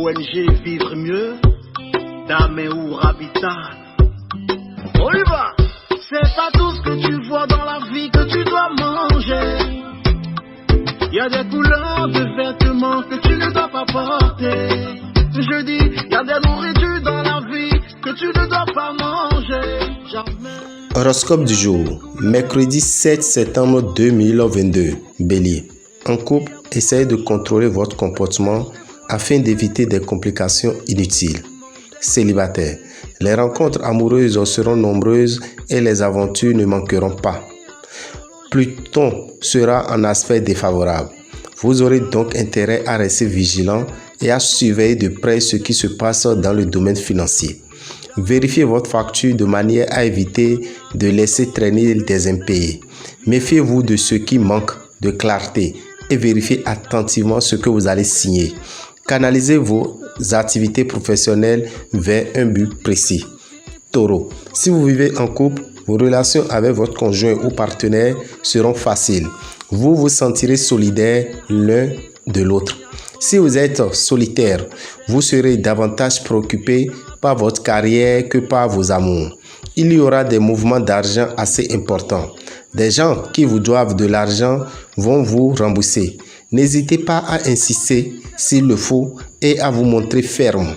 ONG Vivre Mieux, Dame ou Habitat. On y va. C'est pas tout ce que tu vois dans la vie que tu dois manger. Il y a des couleurs de vêtements que tu ne dois pas porter. Je dis, il y a des nourritures dans la vie que tu ne dois pas manger. Jamais. Horoscope du jour, mercredi 7 septembre 2022, Bélier. En couple, essayez de contrôler votre comportement afin d'éviter des complications inutiles. Célibataire, les rencontres amoureuses seront nombreuses et les aventures ne manqueront pas. Pluton sera en aspect défavorable. Vous aurez donc intérêt à rester vigilant et à surveiller de près ce qui se passe dans le domaine financier. Vérifiez votre facture de manière à éviter de laisser traîner des impayés. Méfiez-vous de ce qui manque de clarté et vérifiez attentivement ce que vous allez signer. Canalisez vos activités professionnelles vers un but précis. Taureau, si vous vivez en couple, vos relations avec votre conjoint ou partenaire seront faciles. Vous vous sentirez solidaires l'un de l'autre. Si vous êtes solitaire, vous serez davantage préoccupé par votre carrière que par vos amours. Il y aura des mouvements d'argent assez importants. Des gens qui vous doivent de l'argent vont vous rembourser. N'hésitez pas à insister s'il le faut et à vous montrer ferme.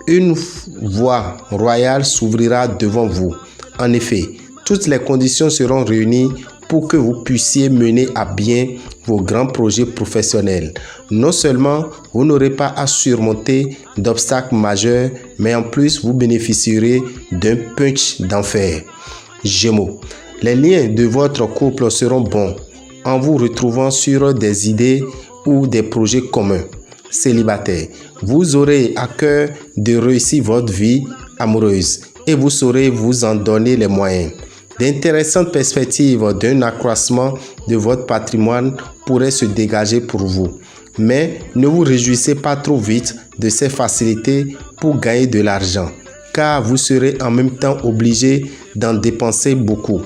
Une voie royale s'ouvrira devant vous. En effet, toutes les conditions seront réunies pour que vous puissiez mener à bien vos grands projets professionnels. Non seulement vous n'aurez pas à surmonter d'obstacles majeurs, mais en plus vous bénéficierez d'un punch d'enfer. Gémeaux, les liens de votre couple seront bons en vous retrouvant sur des idées ou des projets communs. Célibataire, vous aurez à cœur de réussir votre vie amoureuse et vous saurez vous en donner les moyens. D'intéressantes perspectives d'un accroissement de votre patrimoine pourraient se dégager pour vous. Mais ne vous réjouissez pas trop vite de ces facilités pour gagner de l'argent, car vous serez en même temps obligé d'en dépenser beaucoup.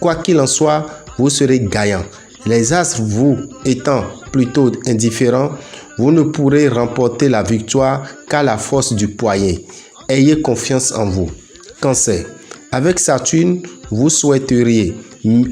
Quoi qu'il en soit, vous serez gagnant. Les astres vous étant plutôt indifférents, vous ne pourrez remporter la victoire qu'à la force du poignet. Ayez confiance en vous. Cancer. Avec Saturne, vous souhaiteriez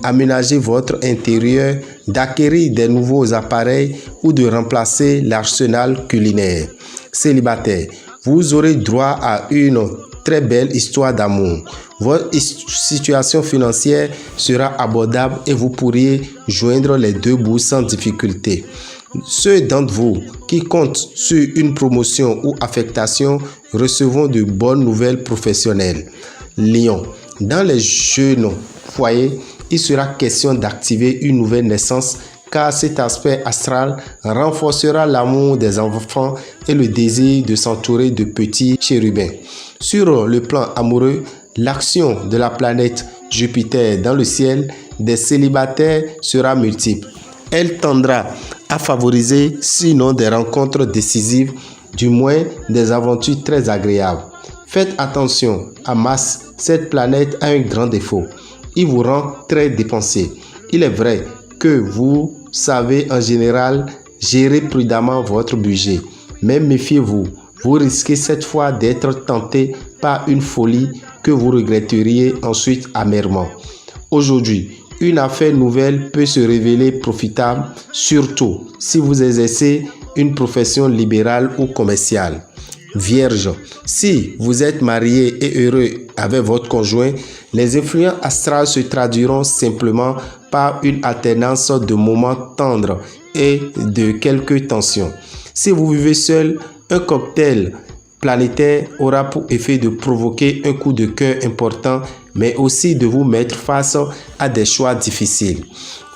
aménager votre intérieur, d'acquérir des nouveaux appareils ou de remplacer l'arsenal culinaire. Célibataire, vous aurez droit à une très belle histoire d'amour. Votre situation financière sera abordable et vous pourriez joindre les deux bouts sans difficulté. Ceux d'entre vous qui comptent sur une promotion ou affectation recevront de bonnes nouvelles professionnelles. Lion, dans les jeunes foyers, il sera question d'activer une nouvelle naissance car cet aspect astral renforcera l'amour des enfants et le désir de s'entourer de petits chérubins. Sur le plan amoureux, l'action de la planète Jupiter dans le ciel des célibataires sera multiple. Elle tendra à favoriser, sinon des rencontres décisives, du moins des aventures très agréables. Faites attention à Mars, cette planète a un grand défaut. Il vous rend très dépensier. Il est vrai que vous savez en général gérer prudemment votre budget. Mais méfiez-vous, vous risquez cette fois d'être tenté par une folie que vous regretteriez ensuite amèrement. Aujourd'hui, une affaire nouvelle peut se révéler profitable, surtout si vous exercez une profession libérale ou commerciale. Vierge, si vous êtes marié et heureux avec votre conjoint, les influences astrales se traduiront simplement par une alternance de moments tendres et de quelques tensions. Si vous vivez seul, un cocktail planétaire aura pour effet de provoquer un coup de cœur important, mais aussi de vous mettre face à des choix difficiles.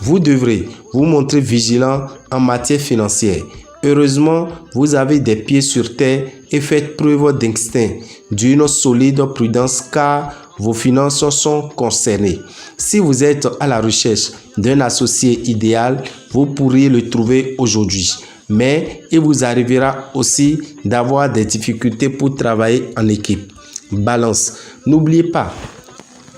Vous devrez vous montrer vigilant en matière financière. Heureusement, vous avez des pieds sur terre et faites preuve d'instinct, d'une solide prudence car vos finances sont concernées. Si vous êtes à la recherche d'un associé idéal, vous pourriez le trouver aujourd'hui. Mais il vous arrivera aussi d'avoir des difficultés pour travailler en équipe. Balance, n'oubliez pas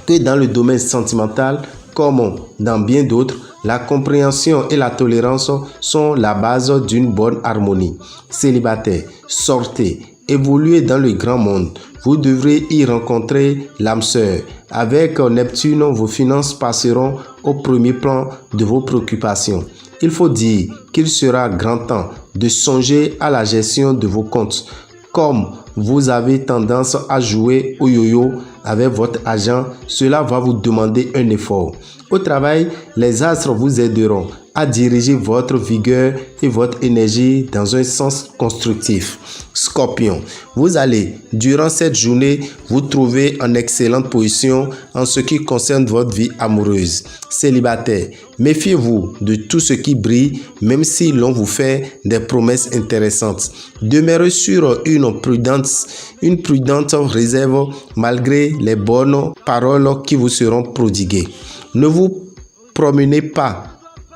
que dans le domaine sentimental, comme dans bien d'autres, la compréhension et la tolérance sont la base d'une bonne harmonie. Célibataire, sortez évoluez dans le grand monde. Vous devrez y rencontrer l'âme sœur. Avec Neptune, vos finances passeront au premier plan de vos préoccupations. Il faut dire qu'il sera grand temps de songer à la gestion de vos comptes. Comme vous avez tendance à jouer au yo-yo avec votre argent, cela va vous demander un effort. Au travail, les astres vous aideront à diriger votre vigueur et votre énergie dans un sens constructif. Scorpion, vous allez, durant cette journée, vous trouver en excellente position en ce qui concerne votre vie amoureuse. Célibataire, méfiez-vous de tout ce qui brille, même si l'on vous fait des promesses intéressantes. Demeurez sur une prudente réserve malgré les bonnes paroles qui vous seront prodiguées. Ne vous promenez pas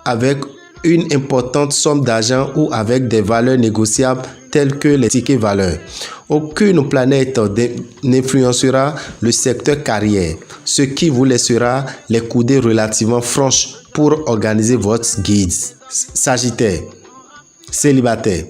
avec une importante somme d'argent ou avec des valeurs négociables telles que les tickets valeurs. Aucune planète n'influencera le secteur carrière, ce qui vous laissera les coudées relativement franches pour organiser votre guide. Sagittaire, célibataire,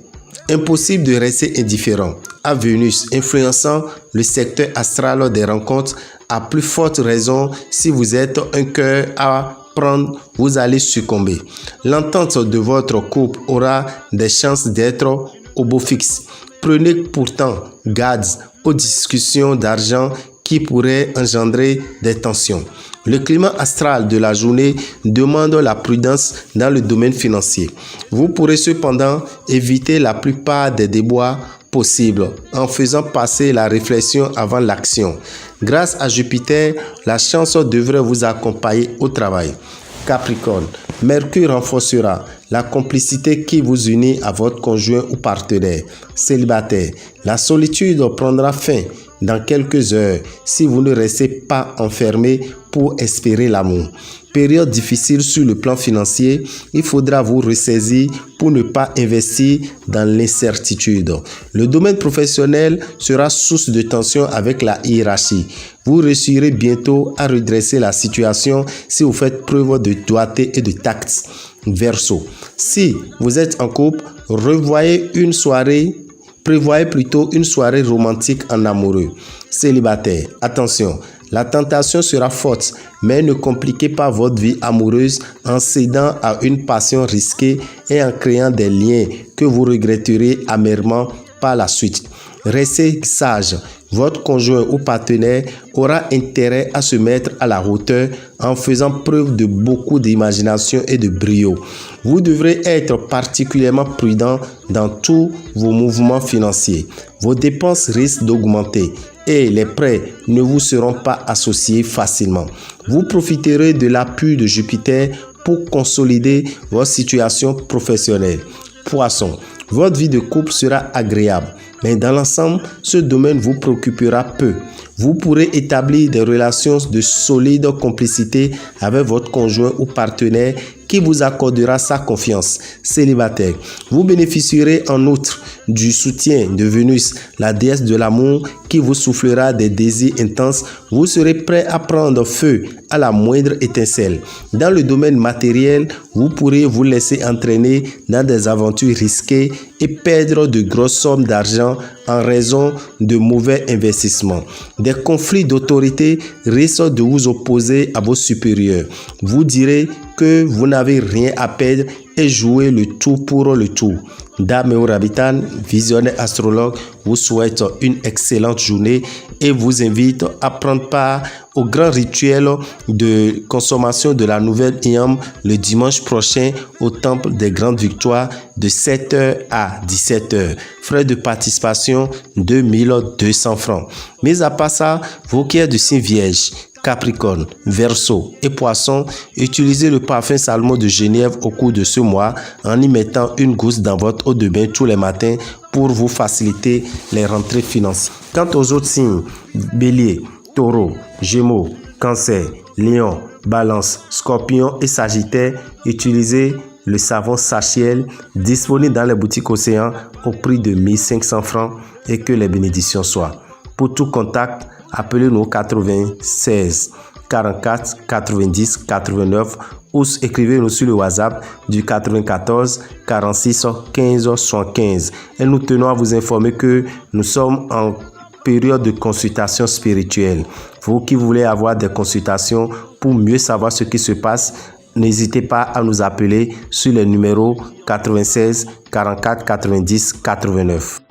impossible de rester indifférent à Vénus influençant le secteur astral des rencontres. À plus forte raison, si vous êtes un cœur à prendre, vous allez succomber. L'entente de votre couple aura des chances d'être au beau fixe. Prenez pourtant garde aux discussions d'argent qui pourraient engendrer des tensions. Le climat astral de la journée demande la prudence dans le domaine financier. Vous pourrez cependant éviter la plupart des déboires possibles en faisant passer la réflexion avant l'action. Grâce à Jupiter, la chance devrait vous accompagner au travail. Capricorne, Mercure renforcera la complicité qui vous unit à votre conjoint ou partenaire. Célibataire, la solitude prendra fin dans quelques heures si vous ne restez pas enfermé pour espérer l'amour. Période difficile sur le plan financier, il faudra vous ressaisir pour ne pas investir dans l'incertitude. Le domaine professionnel sera source de tension avec la hiérarchie. Vous réussirez bientôt à redresser la situation si vous faites preuve de doigté et de tact. Verseau, si vous êtes en couple, prévoyez plutôt une soirée romantique en amoureux. Célibataire, attention, la tentation sera forte, mais ne compliquez pas votre vie amoureuse en cédant à une passion risquée et en créant des liens que vous regretterez amèrement par la suite. Restez sage. Votre conjoint ou partenaire aura intérêt à se mettre à la hauteur en faisant preuve de beaucoup d'imagination et de brio. Vous devrez être particulièrement prudent dans tous vos mouvements financiers. Vos dépenses risquent d'augmenter et les prêts ne vous seront pas associés facilement. Vous profiterez de l'appui de Jupiter pour consolider votre situation professionnelle. Poisson, votre vie de couple sera agréable, mais dans l'ensemble, ce domaine vous préoccupera peu. Vous pourrez établir des relations de solide complicité avec votre conjoint ou partenaire qui vous accordera sa confiance. Célibataire, vous bénéficierez en outre du soutien de Vénus, la déesse de l'amour, qui vous soufflera des désirs intenses. Vous serez prêt à prendre feu à la moindre étincelle. Dans le domaine matériel, vous pourrez vous laisser entraîner dans des aventures risquées et perdre de grosses sommes d'argent en raison de mauvais investissements. Des conflits d'autorité risquent de vous opposer à vos supérieurs. Vous direz que vous n'avez rien à perdre et jouez le tout pour le tout. Dame Rabitan, visionnaire astrologue, vous souhaite une excellente journée et vous invite à prendre part au grand rituel de consommation de la nouvelle IAM le dimanche prochain au Temple des Grandes Victoires de 7h à 17h. Frais de participation 2200 francs. Mais à part ça, vos pierres de signe vierge, Capricorne, Verseau et Poisson, utilisez le parfum Salomon de Genève au cours de ce mois en y mettant une gousse dans votre eau de bain tous les matins pour vous faciliter les rentrées financières. Quant aux autres signes, Bélier, Taureau, Gémeaux, Cancer, Lion, Balance, Scorpion et Sagittaire, utilisez le savon Sachiel disponible dans les boutiques Océan au prix de 1500 francs et que les bénédictions soient. Pour tout contact, appelez-nous 96 44 90 89 ou écrivez-nous sur le WhatsApp du 94 46 15 75. Et nous tenons à vous informer que nous sommes en période de consultation spirituelle. Vous qui voulez avoir des consultations pour mieux savoir ce qui se passe, n'hésitez pas à nous appeler sur les numéros 96 44 90 89.